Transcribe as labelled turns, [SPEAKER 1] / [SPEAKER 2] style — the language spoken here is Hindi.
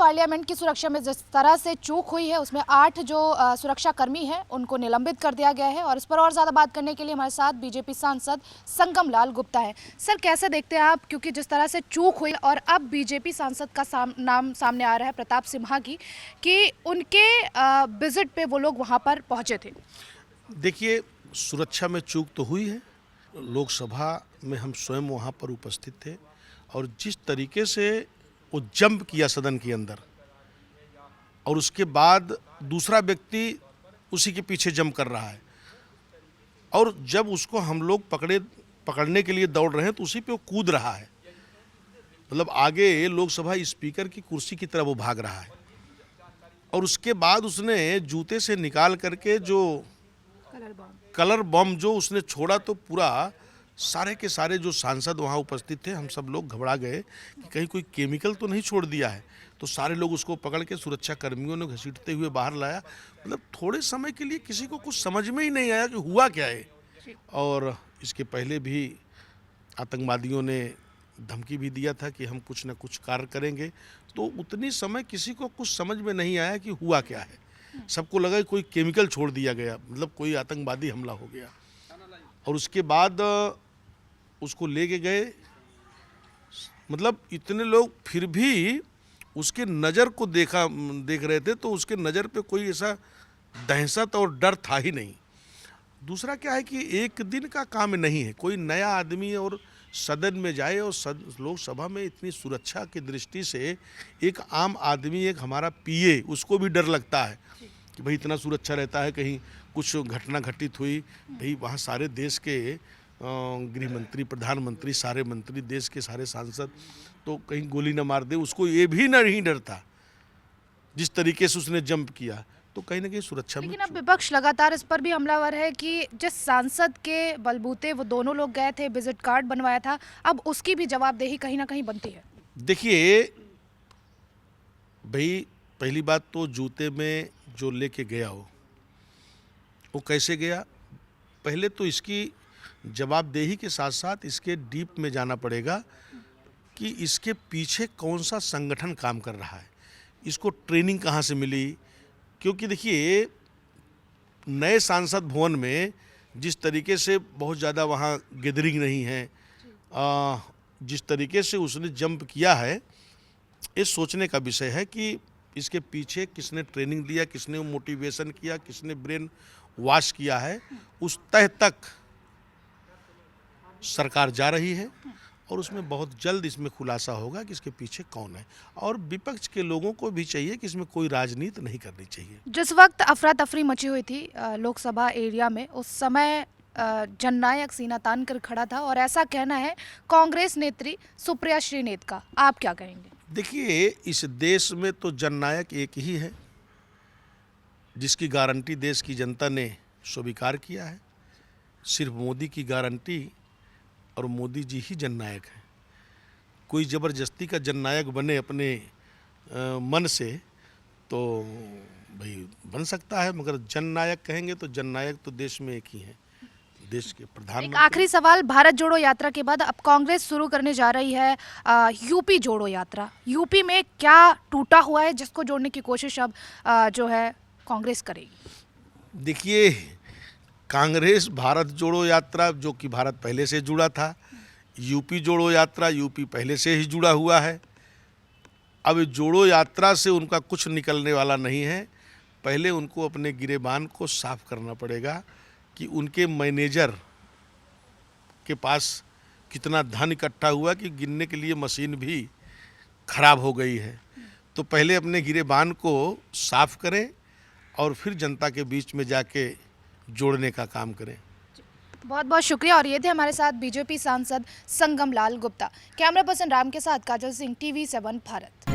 [SPEAKER 1] पार्लियामेंट की सुरक्षा में जिस तरह से चूक हुई है उसमें 8 जो सुरक्षा कर्मी हैं उनको निलंबित कर दिया गया है और इस पर और ज़्यादा बात करने के लिए हमारे साथ बीजेपी सांसद संगम लाल गुप्ता है। सर, कैसे देखते हैं आप, क्योंकि जिस तरह से चूक हुई और अब बीजेपी सांसद का नाम सामने आ रहा है प्रताप सिम्हा की, कि उनके विजिट पे वो लोग वहाँ पर पहुँचे थे।
[SPEAKER 2] देखिए, सुरक्षा में चूक तो हुई है। लोकसभा में हम स्वयं वहाँ पर उपस्थित थे और जिस तरीके से वो जंप किया सदन के अंदर और उसके बाद दूसरा व्यक्ति उसी के पीछे जंप कर रहा है और जब उसको हम लोग पकड़ने के लिए दौड़ रहे हैं तो उसी पे वो कूद रहा है। मतलब आगे लोकसभा स्पीकर की कुर्सी की तरफ वो भाग रहा है और उसके बाद उसने जूते से निकाल करके जो कलर बम जो उसने छोड़ा तो पूरा सारे के सारे जो सांसद वहाँ उपस्थित थे हम सब लोग घबरा गए कि कहीं कोई केमिकल तो नहीं छोड़ दिया है। तो सारे लोग उसको पकड़ के सुरक्षा कर्मियों ने घसीटते हुए बाहर लाया। मतलब थोड़े समय के लिए किसी को कुछ समझ में ही नहीं आया कि हुआ क्या है। और इसके पहले भी आतंकवादियों ने धमकी भी दिया था कि हम कुछ न कुछ कार्य करेंगे, तो उतनी समय किसी को कुछ समझ में नहीं आया कि हुआ क्या है। सबको लगा कि कोई केमिकल छोड़ दिया गया, मतलब कोई आतंकवादी हमला हो गया। और उसके बाद उसको लेके गए। मतलब इतने लोग फिर भी उसके नज़र को देख रहे थे तो उसके नज़र पे कोई ऐसा दहशत और डर था ही नहीं। दूसरा क्या है कि एक दिन का काम नहीं है, कोई नया आदमी और सदन में जाए और लोकसभा में इतनी सुरक्षा की दृष्टि से एक आम आदमी, एक हमारा पीए, उसको भी डर लगता है कि भाई इतना सुरक्षा रहता है, कहीं कुछ घटना घटित हुई, भाई वहाँ सारे देश के गृह मंत्री, प्रधानमंत्री, सारे मंत्री, देश के सारे सांसद, तो कहीं गोली न मार दे, उसको ये भी नहीं डर था। जिस तरीके से उसने जंप किया तो कहीं ना कहीं सुरक्षा में।
[SPEAKER 1] लेकिन अब विपक्ष लगातार इस पर भी हमलावर है कि जिस सांसद के बलबूते वो दोनों लोग गए थे, विजिट कार्ड बनवाया था, अब उसकी भी जवाबदेही कहीं ना कहीं बनती है।
[SPEAKER 2] देखिए भाई, पहली बात तो जूते में जो लेके गया हो वो कैसे गया, पहले तो इसकी जवाबदेही के साथ साथ इसके डीप में जाना पड़ेगा कि इसके पीछे कौन सा संगठन काम कर रहा है, इसको ट्रेनिंग कहाँ से मिली। क्योंकि देखिए, नए सांसद भवन में जिस तरीके से बहुत ज़्यादा वहाँ गैदरिंग नहीं है, जिस तरीके से उसने जंप किया है, ये सोचने का विषय है कि इसके पीछे किसने ट्रेनिंग दिया, किसने मोटिवेशन किया, किसने ब्रेन वॉश किया है। उस तह तक सरकार जा रही है और उसमें बहुत जल्द इसमें खुलासा होगा कि इसके पीछे कौन है। और विपक्ष के लोगों को भी चाहिए कि इसमें कोई राजनीति नहीं करनी चाहिए।
[SPEAKER 1] जिस वक्त अफरा तफरी मची हुई थी लोकसभा एरिया में, उस समय जननायक सीना तान कर खड़ा था और ऐसा कहना है कांग्रेस नेत्री सुप्रिया श्रीनेत का। आप क्या कहेंगे?
[SPEAKER 2] देखिए, इस देश में तो जननायक एक ही है जिसकी गारंटी देश की जनता ने स्वीकार किया है। सिर्फ मोदी की गारंटी और मोदी जी ही जननायक हैं। कोई ज़बरदस्ती का जननायक बने अपने मन से तो भाई बन सकता है, मगर जननायक कहेंगे तो जननायक तो देश में एक ही है, देश के प्रधानमंत्री।
[SPEAKER 1] एक आखिरी सवाल, भारत जोड़ो यात्रा के बाद अब कांग्रेस शुरू करने जा रही है यूपी जोड़ो यात्रा। यूपी में क्या टूटा हुआ है जिसको जोड़ने की कोशिश अब जो है कांग्रेस करेगी?
[SPEAKER 2] देखिए, कांग्रेस भारत जोड़ो यात्रा, जो कि भारत पहले से जुड़ा था, यूपी जोड़ो यात्रा यूपी पहले से ही जुड़ा हुआ है। अब जोड़ो यात्रा से उनका कुछ निकलने वाला नहीं है। पहले उनको अपने गिरेबान को साफ करना पड़ेगा कि उनके मैनेजर के पास कितना धन इकट्ठा हुआ कि गिनने के लिए मशीन भी खराब हो गई है। तो पहले अपने गिरेबान को साफ करें और फिर जनता के बीच में जाके जोड़ने का काम करें।
[SPEAKER 1] बहुत बहुत शुक्रिया। और ये थे हमारे साथ बीजेपी सांसद संगम लाल गुप्ता। कैमरा पर्सन राम के साथ काजल सिंह, TV7 भारत।